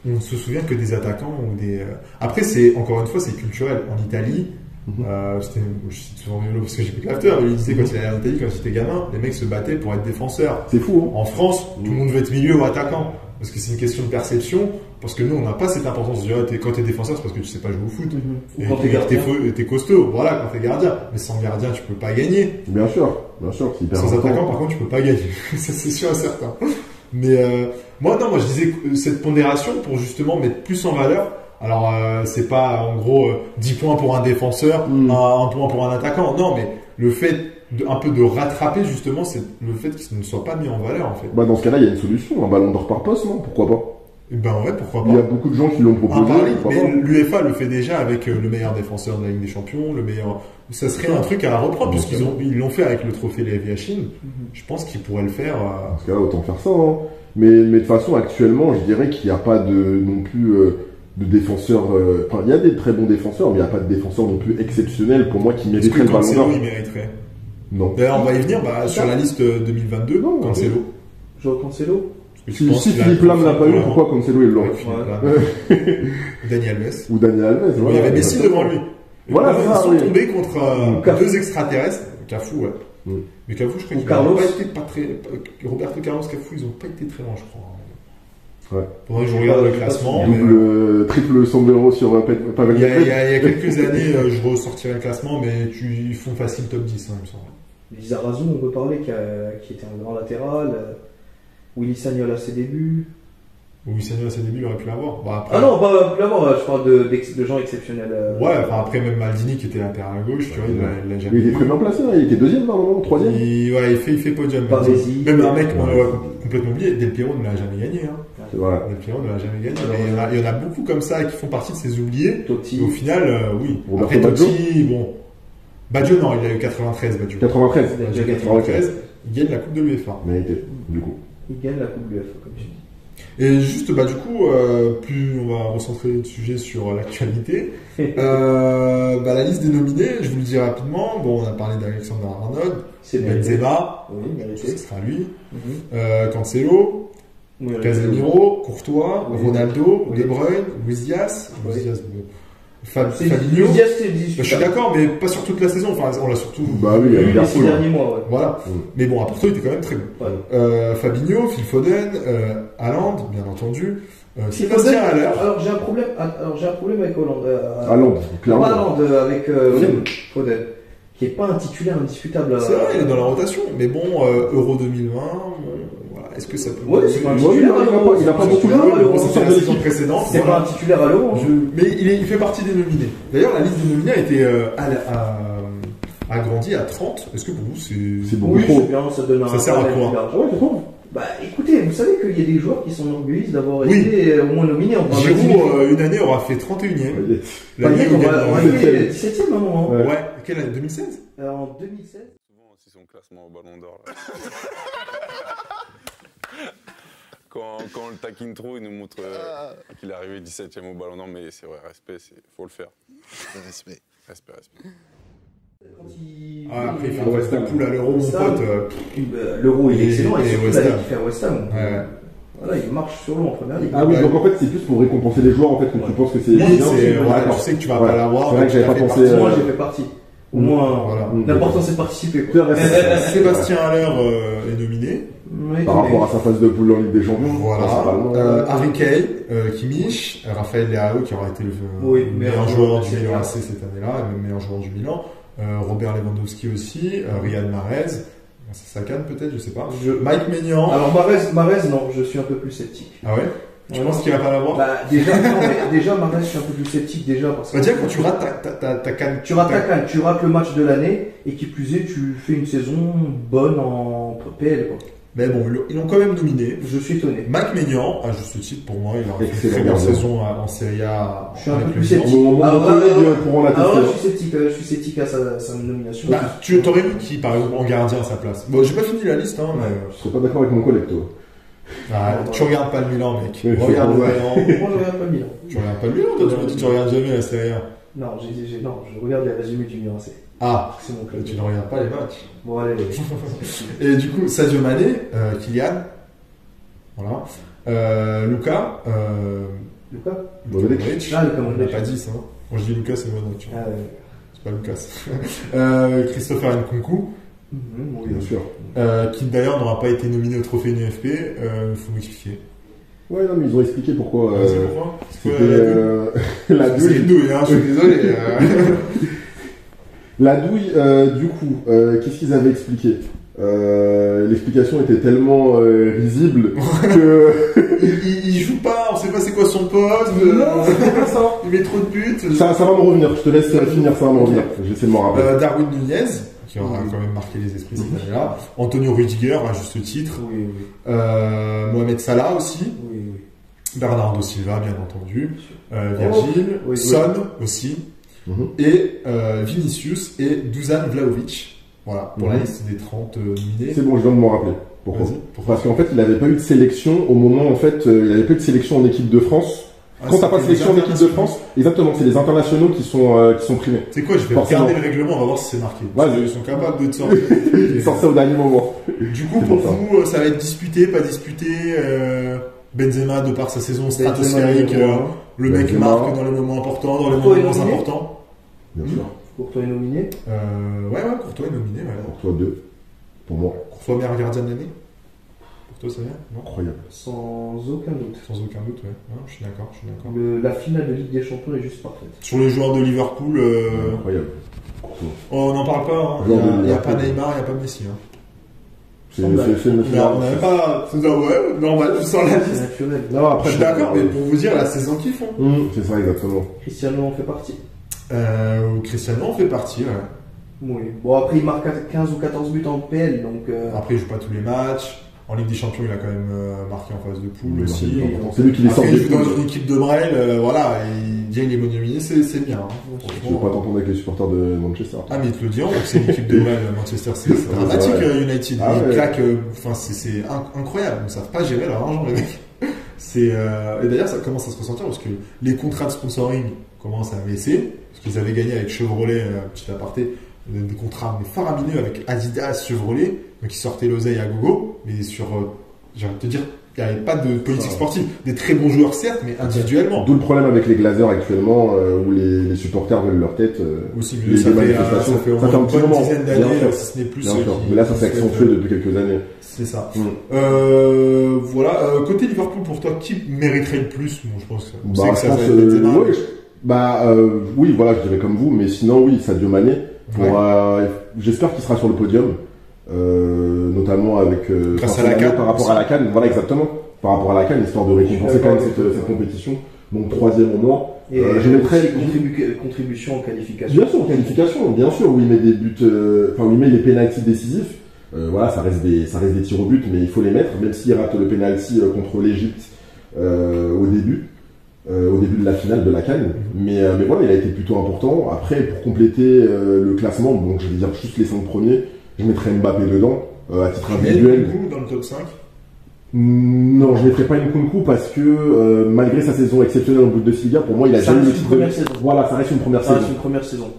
on se souvient que des attaquants ou des. Après, encore une fois, c'est culturel. En Italie, je cite souvent Violo parce que j'écoute l'after, mais il disait quand il allait en Italie, quand il était gamin, les mecs se battaient pour être défenseurs. C'est fou. En France, tout le monde veut être milieu ou attaquant parce que c'est une question de perception. Parce que nous, on n'a pas cette importance de dire quand t'es défenseur, c'est parce que tu sais pas jouer au foot. Ou quand t'es gardien. T'es costaud. Voilà, quand t'es gardien. Mais sans gardien, tu peux pas gagner. Bien sûr, c'est hyper sans important. Attaquant, par contre, tu peux pas gagner. Ça, c'est sûr et certain. Mais moi, je disais cette pondération pour justement mettre plus en valeur. Alors, c'est pas en gros 10 points pour un défenseur, 1 point pour un attaquant. Non, mais le fait un peu de rattraper justement, c'est le fait qu'il ne soit pas mis en valeur en fait. Dans ce cas-là, il y a une solution, un ballon d'or par poste, non? Pourquoi pas? Pourquoi pas. Il y a beaucoup de gens qui l'ont proposé. Mais l'UEFA le fait déjà avec le meilleur défenseur de la Ligue des Champions, le meilleur. Ça serait un truc à reprendre puisqu'ils l'ont fait avec le trophée Lev Yashin. Je pense qu'ils pourraient le faire. Dans ce cas-là, autant faire ça. Hein. Mais de toute façon, actuellement, je dirais qu'il n'y a pas non plus de défenseurs. Enfin, il y a des très bons défenseurs, mais il n'y a pas de défenseurs non plus exceptionnels pour moi qui mériteraient le ballon d'or. Il mériterait. Non. D'ailleurs, on va y venir sur la liste 2022. Cancelo. Joao Cancelo. Si Philippe Lam n'a pas eu, pourquoi Cancelo il l'aura? Daniel Alves. Ou Daniel Alves. Il y avait Messi devant lui. Voilà, ils sont tombés contre 2 extraterrestres. Cafu, ouais. Mais Cafu, je crois qu'il n'a pas été Roberto Carlos, Cafu, ils n'ont pas été très loin, je crois. Ouais. Faudrait que je regarde le classement. Triple sombrero sur Pavel Il y Nedved. a quelques années, je ressortirais le classement, mais ils font facile top 10, hein, il me semble. Lizarazu, on peut parler, qui était un grand latéral. Willy Sagnol à ses débuts. Oui, Sagnol à ses débuts, il aurait pu l'avoir. Bah, après... Ah non, pas plus l'avoir, je parle de gens exceptionnels. Ouais, enfin après même Maldini qui était latéral à gauche, tu vois, il l'a jamais Il était très bien placé, hein. Il était deuxième normalement, troisième. Il fait podium. Pavesi. Même un mec, on l'a complètement oublié, Del Piero ne l'a jamais gagné. Hein. C'est vrai. Del Piero ne l'a jamais gagné. Mais il y en a beaucoup comme ça qui font partie de ces oubliés. Totti. Et au final, oui. Roberto Après Baggio. Totti, bon. Baggio, non, il a eu 93, Baggio. 93. Baggio, 93. Il gagne la Coupe de l'UEFA. Mérité, du coup. Il gagne la Coupe de l'UEFA, comme je dis. Et juste, du coup, plus on va recentrer le sujet sur l'actualité. La liste des nominés, je vous le dis rapidement. Bon, on a parlé d'Alexander Arnold, C'est mérité. Benzema, Oui, mérité. ce sera lui. Cancelo, Oui, Casemiro, Courtois, Oui. Ronaldo, Oui. De Bruyne, Luis Diaz, Oui. Fabinho. Luis Diaz, c'est discutable. Je suis d'accord, mais pas sur toute la saison. Enfin, on l'a surtout. Bah oui, il y a Les Liverpool. 6 derniers mois, ouais. Voilà. Mm. Mais bon, à Porto, il était quand même très bon. Ouais. Fabinho, Phil Foden, Haaland, bien entendu. Phil Sébastien Foden, Haller. Alors j'ai un problème avec Hollande. Haaland, clairement. Pas Haaland, avec Foden, qui est pas un titulaire indiscutable. C'est vrai, il est dans la rotation. Mais bon, Euro 2020, voilà. Est-ce que ça peut. Ouais, c'est pas un Ouais, titulaire à l'Euro. il a pas beaucoup titulaire joué, à mais l'Euro. bon, C'était la saison précédente. C'est voilà. pas un titulaire à l'Euro. Mais il fait partie des nominés. D'ailleurs, la liste des nominés a été agrandie à 30. Est-ce que pour vous, c'est. C'est beaucoup Oui, trop. c'est bien, ça donne un. Ça sert à quoi? Ah ouais, tu trouves? Bah écoutez, vous savez qu'il y a des joueurs qui s'enorgueillissent d'avoir Oui. été au moins nominés en première Giroud, division. une année, aura fait 31ème. Payet, L'année où on il va gagne. arriver 17ème à un moment. Ouais. Ouais, quelle année 2016 En 2016. Souvent aussi son classement au Ballon d'Or. là. Quand on le taquine trop, il nous montre qu'il est arrivé 17ème au Ballon d'Or, mais c'est vrai, respect, faut le faire. Respect. Respect. Quand il... Ah, après, il fait Ah, West Ham poule à l'Euro, mon West Ham. pote. L'Euro il est Et- excellent et et surtout West l'année Ham. qu'il fait à West Ham. Ouais. Voilà, il marche sur l'eau en première ligue. Ah oui, donc en fait, c'est plus pour récompenser les joueurs en fait que tu penses que c'est Oui, bien. c'est, voilà, D'accord. tu sais que tu vas Ouais. pas l'avoir. C'est vrai donc que j'avais tu pas as fait pensé, partie. Au moins, j'ai fait partie. Au moins, Voilà. l'important c'est de participer. C'est Quoi. vrai, c'est- Sébastien Haller est nominé. Mais Par rapport à sa phase de poule en Ligue des Champions. Voilà. principalement. Harry Kane, Kimmich, Raphaël Leao qui aura été le Oui, meilleur joueur du c'est Milan bien. AC cette année-là, et même meilleur joueur du Milan. Robert Lewandowski aussi, Riyad Mahrez, c'est Sakan peut-être, je sais pas. Mike Maignan. Alors Mahrez, non, je suis un peu plus sceptique. Ah ouais. Tu penses qu'il va pas l'avoir? Bah déjà, non, mais déjà Mahrez, je suis un peu plus sceptique déjà parce que. Bah, déjà quand tu rates ta canne. Tu rates ta canne, tu rates le match de l'année et qui plus est, tu fais une saison bonne en PL quoi. Mais bon, ils l'ont quand même nominé. Je suis étonné. Mike Maignan, à juste titre pour moi, il a fait une Excellent très bonne gardien. saison en Serie A. Je suis un peu avec plus le Milan. sceptique. Mon collègue pourront Alors là, l'attester. je suis sceptique à sa nomination. Bah, tu t'aurais mis qui, par exemple, en gardien à sa place? Bon, j'ai pas fini la liste, hein, mais. Je serais pas d'accord avec mon collègue, toi. Ah, tu regardes pas le Milan, mec. Oui, Regarde le ouais. Milan. Moi, je regarde pas le Milan. Tu regardes pas le Milan, toi, tu me dis que tu regardes jamais la Serie A. Non, non, je regarde les résumés du Milan. Ah, C'est mon club. tu ne regardes pas les matchs. Bon, allez. Et du coup, Sadio Mané, Kylian, voilà. Luka, Lucas Modric. Ah, Luka On l'a Modric. pas dit ça. Quand je dis Lucas, c'est Modric. Ah, C'est pas Lucas. Christopher Nkunku, oui, Bien sûr. qui d'ailleurs n'aura pas été nominé au trophée NFP. Faut m'expliquer. Ouais, non, mais ils ont expliqué pourquoi. C'est pourquoi? C'est quoi C'était la la douille? C'est douille. une douille, hein, je suis désolé. La douille, du coup, qu'est-ce qu'ils avaient expliqué L'explication était tellement risible que. il joue pas, on sait pas c'est quoi son poste. Non, c'est pas ça. Il met trop de buts. Ça va me revenir, je te laisse finir, ça va me revenir. J'essaie de m'en rappeler. Darwin Nunez, qui aura quand même marqué les esprits cette année-là. Antonio Rudiger, à juste titre. Oui. Mohamed Salah aussi. Oui. Bernardo Silva, bien entendu. Virgil. Oui, Son aussi. Mhm. Et Vinicius et Dusan Vlahovic. Voilà, pour la Mhm. liste des 30 nominés. C'est bon, je viens de m'en rappeler. Pourquoi Vas-y, pourquoi? Parce qu'en fait, il n'avait pas eu de sélection au moment, en fait, il n'avait pas eu de sélection en équipe de France. Ah, Quand t'as pas de c'était sélection en les équipe de France, exactement, c'est les internationaux qui sont primés. C'est quoi, je vais Forcément. regarder le règlement, on va voir si c'est marqué. Vas-y. Ils sont capables de te sortir. Ils sortent ça au dernier moment. Du coup, C'est pour pour ça. vous, ça va être disputé, pas disputé. Benzema, de par sa saison Benzema, stratosphérique, numéro un. le mec Benzema. marque dans les moments importants, dans les Courtois est moments nominé importants. Bien sûr. Courtois est nominé. Ouais, Courtois est nominé. Ouais. Pour toi, 2. Pour moi. Courtois, meilleur gardien de l'année. Toi, ça vient? Non? Incroyable. Sans aucun doute. Sans aucun doute, ouais. Non, je suis d'accord. La finale de Ligue des Champions est juste parfaite. Sur les joueurs de Liverpool, Incroyable. on n'en parle pas. Hein. Il n'y a pas Neymar, il n'y a pas Messi. Hein. On n'avait pas. Ouais, normal, tu sors la liste. Naturel. Non, après, je suis d'accord, mais pour vous dire la saison qu'ils font. C'est ça, exactement. Cristiano en fait partie. Cristiano en fait partie, ouais. Oui. Bon, après, il marque 15 ou 14 buts en PL, donc. Après, il joue pas tous les matchs. En Ligue des Champions, il a quand même marqué en phase de poule aussi. C'est lui qui les sort. Après, il joue dans une équipe de Brel, voilà, il gagne les nominé, c'est bien. Hein. Je ne veux pas t'entendre avec les supporters de Manchester. Ah, mais ils te le diront, c'est une équipe de Brel, Manchester, c'est dramatique, United. Ils claquent, enfin, c'est incroyable. Ils ne savent pas gérer leur argent, les mecs. Et d'ailleurs, ça commence à se ressentir parce que les contrats de sponsoring commencent à baisser. Parce qu'ils avaient gagné avec Chevrolet, petit aparté, des contrats faramineux avec Adidas, Chevrolet, donc ils sortaient l'oseille à gogo, mais j'ai envie de te dire, il n'y avait pas de politique sportive. Des très bons joueurs, certes, mais individuellement. D'où le problème avec les Glazers actuellement, où les supporters veulent leur tête. Aussi, mais ça fait au moins une dizaine d'années, si ce n'est plus. Mais là, ça s'est accentué depuis quelques années. C'est ça. Voilà. Côté Liverpool, pour toi, qui mériterait le plus? Bon, je pense que oui, voilà, je dirais comme vous, mais sinon, oui, Sadio Mané. J'espère qu'il sera sur le podium, notamment avec grâce à la CAN, par rapport à la CAN. Voilà, exactement. Par rapport à la CAN, histoire de récompenser quand même cette compétition. Donc, troisième au moins. Et je mettrais contribution en qualification. Bien sûr, en qualification, bien sûr, où il met des buts, où il met les pénaltys décisifs. Voilà, ça reste des tirs au but, mais il faut les mettre, même s'il rate le pénalty contre l'Égypte au début de la finale de la CAN. Mais voilà, il a été plutôt important. Après, pour compléter le classement, donc je vais dire juste les 5 premiers, je mettrais Mbappé dedans, à titre individuel. Nkunku dans le top 5? Non, je mettrais pas Nkunku parce que malgré sa saison exceptionnelle en Bundesliga, pour moi, il a jamais eu une première saison. Voilà, ça reste une première saison.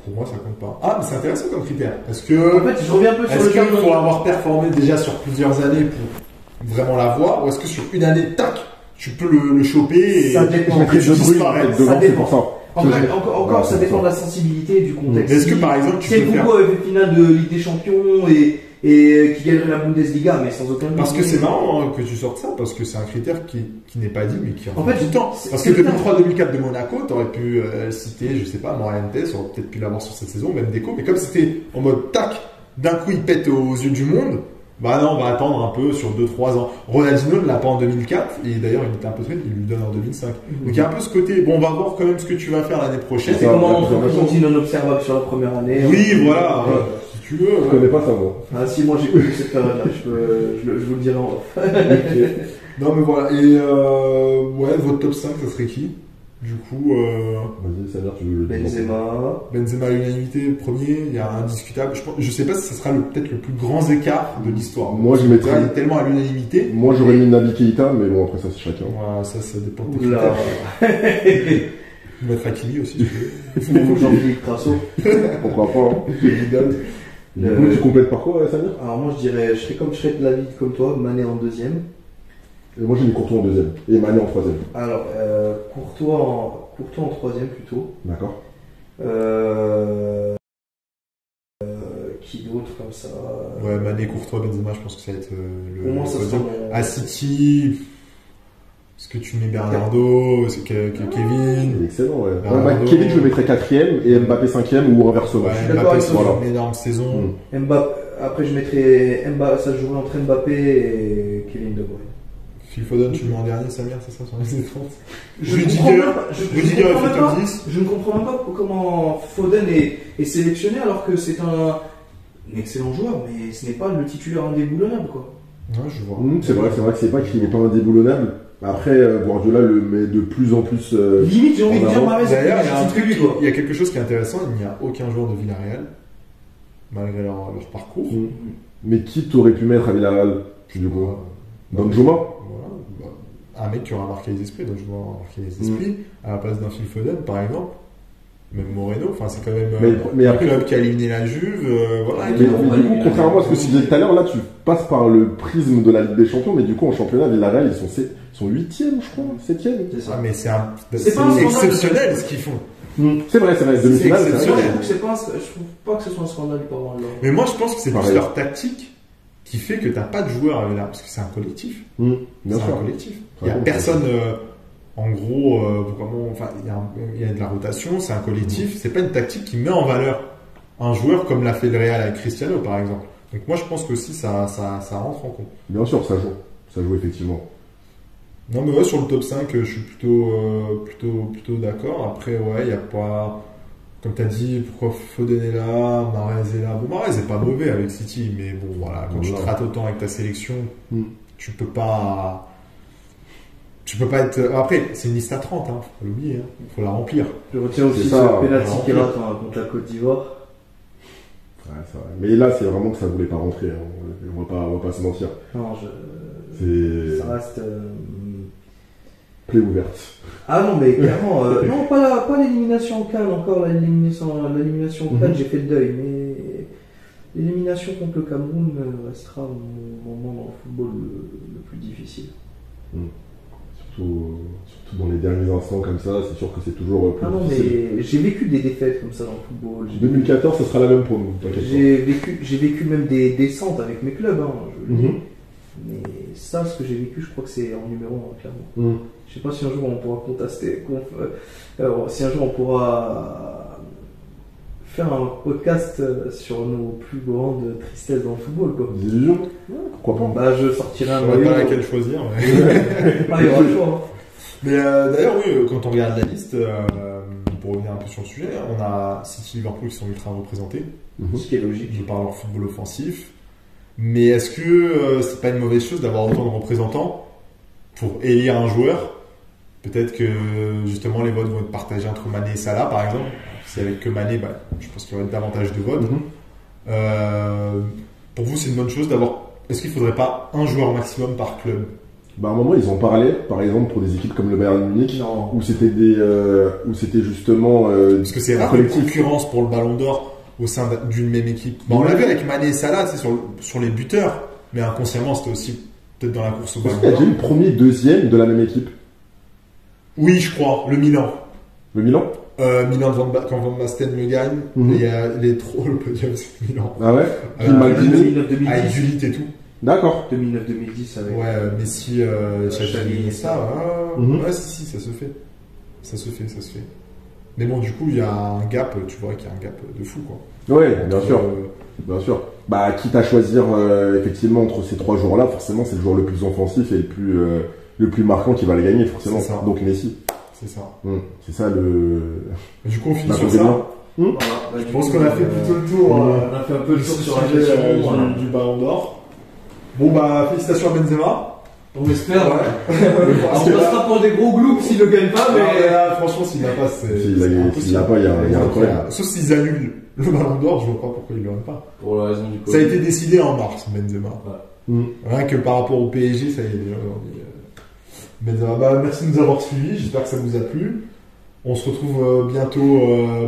Pour moi, ça compte pas. Ah, mais c'est intéressant comme critère. Parce que. En fait, je reviens un peu sur le cas. Est-ce qu'il faut avoir performé déjà sur plusieurs années pour vraiment l'avoir, ou est-ce que sur une année, tac, tu peux le choper et ça dépend. Ça dépend. Encore, ça dépend de la sensibilité et du contexte. Est-ce que par exemple, tu peux faire. Nkunku avait fait finale de Ligue des Champions et qui gagnerait la Bundesliga, mais sans aucun doute. Parce que c'est marrant que tu sortes ça, parce que c'est un critère qui n'est pas dit, mais qui en fait tout le temps. Parce que 2003-2004 de Monaco, t'aurais pu citer, je sais pas, Morientes, on aurait peut-être pu l'avoir sur cette saison, même Deco, mais comme c'était en mode tac, d'un coup il pète aux yeux du monde, bah non, on va attendre un peu sur 2-3 ans. Ronaldinho ne l'a pas en 2004, et d'ailleurs il était un peu triste, il lui donne en 2005. Donc il y a un peu ce côté, bon, on va voir quand même ce que tu vas faire l'année prochaine. C'est comment on continue non observable sur la première année. Oui, voilà. Si tu veux. Je connais pas ça, moi. Ah si, moi j'ai connu cette période-là, je vous le dirai en off. Non mais voilà, et ouais, votre top 5, ça serait qui? Du coup, vas-y, Samir, tu veux le Benzema à l'unanimité, premier, il y a indiscutable. Je sais pas si ça sera peut-être le plus grand écart de l'histoire. Moi, je mettrais. Il est tellement à l'unanimité. Moi, j'aurais mis Naby Keita, mais bon, après, ça, c'est chacun. Ouais, ça dépend de tes critères. Je mettrai Hakimi aussi, si tu veux. Jean-Philippe Crasso. Pourquoi pas, hein. Du coup, tu complètes par quoi, Samir? Alors, moi, je serais de l'avis comme toi, Mané en deuxième. Et moi, j'ai mis Courtois en deuxième et Mané en troisième. Alors, Courtois en troisième plutôt. D'accord. Qui d'autre comme ça? Ouais, Mané, Courtois, Benzema, je pense que ça va être Pour moi, ça sera à City, est-ce que tu mets Bernardo, est-ce que Kevin? Excellent, ouais. Kevin, je le mettrais quatrième et Mbappé cinquième ou inversement. Ouais, Mbappé, c'est une énorme saison. Mbappé, après, je mettrais ça jouerait entre Mbappé et Kevin De Bruyne. Phil Foden, tu le mets en dernier, Samir, c'est ça, sur les 30? Je ne comprends même pas comment Foden est sélectionné alors que c'est un excellent joueur, mais ce n'est pas le titulaire indéboulonnable, quoi. Ouais, je vois. C'est vrai que c'est pas qu'il n'est pas indéboulonnable. Après, Guardiola le met de plus en plus. Limite, j'ai envie de dire, d'ailleurs, il y a quelque chose qui est intéressant, il n'y a aucun joueur de Villarreal, malgré leur parcours. Mais qui t'aurais pu mettre à Villarreal, du coup? Danjuma? Un mec qui aura marqué les esprits, donc je vois marquer les esprits, à la place d'un Phil Foden, par exemple. Même Moreno, enfin c'est quand même mais après, un club qui a éliminé la Juve, voilà. Mais du coup, contrairement à ce que tu disais tout à l'heure, là tu passes par le prisme de la Ligue des Champions, mais du coup en championnat, Villarreal ils sont 8e, je crois, 7e. Ah, mais c'est exceptionnel ce qu'ils font. C'est vrai, demi-finale, je trouve pas que ce soit un scandale par là. Mais moi je pense que c'est plus leur tactique qui fait que t'as pas de joueurs là, parce que c'est un collectif. Bien C'est sûr. un collectif. Il y a personne, en gros, vraiment, enfin, il y a de la rotation, c'est un collectif. C'est pas une tactique qui met en valeur un joueur comme l'a fait le Real avec Cristiano, par exemple. Donc moi, je pense que aussi ça rentre en compte. Bien sûr, ça joue effectivement. Non, mais ouais, sur le top 5, je suis plutôt d'accord. Après, ouais, il y a pas, comme tu as dit, pourquoi Foden est là, Mahrez est là. Bon, Mahrez est pas mauvais avec City, mais bon, voilà, quand tu te rates autant avec ta sélection, tu peux pas être. Après, c'est une liste à 30, hein, faut l'oublier, hein, faut la remplir. Je retiens aussi ce penalty qu'il rate contre la Côte d'Ivoire. Ouais, c'est vrai. Mais là, c'est vraiment que ça voulait pas rentrer. Hein. On va pas se mentir. Non, ça reste. Plaie ouverte. Ah non, mais clairement, non, pas l'élimination en CAN, encore l'élimination en CAN, j'ai fait le deuil, mais l'élimination contre le Cameroun restera mon moment dans le football le plus difficile. Surtout dans les derniers instants comme ça, c'est sûr que c'est toujours plus difficile. Mais j'ai vécu des défaites comme ça dans le football. 2014, ça sera la même pour nous. J'ai vécu même des descentes avec mes clubs, hein, je le dis. Mais ça, ce que j'ai vécu, je crois que c'est en numéro 1, clairement. Je sais pas si un jour on pourra si un jour on pourra faire un podcast sur nos plus grandes tristesses dans le football, quoi. Des illusions ? Pourquoi pas ? Je sortirai un maillot. Pas laquelle choisir. Mais... il y aura le choix. Hein. Mais d'ailleurs, oui, quand on regarde la liste, pour revenir un peu sur le sujet, on a City, Liverpool qui sont ultra représentés. Ce qui est logique. Je parle en football offensif. Mais est-ce que c'est pas une mauvaise chose d'avoir autant de représentants pour élire un joueur ? Peut-être que justement les votes vont être partagés entre Mané et Salah, par exemple. Si avec que Mané, je pense qu'il y aurait davantage de votes. Pour vous, c'est une bonne chose d'avoir. Est-ce qu'il ne faudrait pas un joueur maximum par club ? À un moment, ils en parlaient, par exemple, pour des équipes comme le Bayern Munich, où c'était justement. Parce que c'est rare une concurrence pour le Ballon d'Or au sein d'une même équipe. On l'a vu avec Mané et Salah, sur les buteurs, mais inconsciemment, c'était aussi peut-être dans la course au Ballon d'Or. Il y a déjà eu le premier, deuxième de la même équipe. Oui, je crois, le Milan. Le Milan Milan, quand Van Basten le gagne, il est trop le podium, c'est Milan. Ah ouais 2009-2010. Avec Gullit et tout. D'accord. 2009-2010 avec. Ouais, Messi, Xavi, ça. Ouais, si, ça se fait. Ça se fait. Mais bon, du coup, il y a un gap, tu vois qu'il y a un gap de fou, quoi. Ouais, bien sûr. Bien sûr. Quitte à choisir, effectivement, entre ces trois joueurs-là, forcément, c'est le joueur le plus offensif et le plus marquant qui va le gagner, forcément. C'est ça. Donc Messi. C'est ça. C'est ça le. Du coup, on finit sur ça. Voilà, je pense qu'on a fait plutôt le tour. On a fait un peu le tour sur la gestion du Ballon d'Or. Bon, félicitations à Benzema. On espère, ouais. On passera pour des gros gloops s'il ne gagne pas, mais. Là, franchement, s'il n'a pas, c'est. S'il n'a pas, il y a un problème. Sauf s'ils annulent le Ballon d'Or, je vois pas pourquoi ils ne l'auraient pas. Pour la raison du Covid. Ça a été décidé en mars, Benzema. Rien que par rapport au PSG, ça y est déjà aujourd'hui. Benzema, merci de nous avoir suivis, j'espère que ça vous a plu. On se retrouve bientôt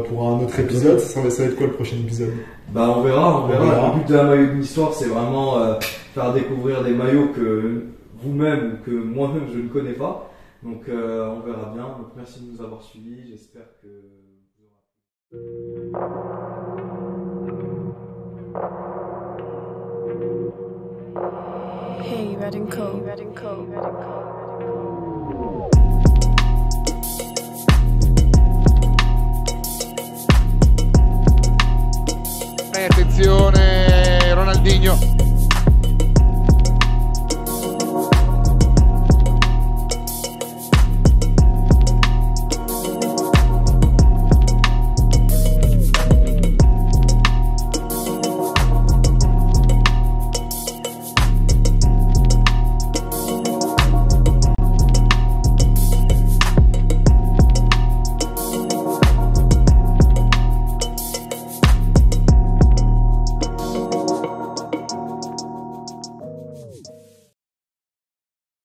pour un autre épisode. Ça va être quoi le prochain épisode ? On verra. Le but de la maillot d'une histoire, c'est vraiment faire découvrir des maillots que vous-même, que moi-même je ne connais pas. Donc on verra bien. Donc merci de nous avoir suivis. J'espère que Hey, Red & Co. Attenzione Ronaldinho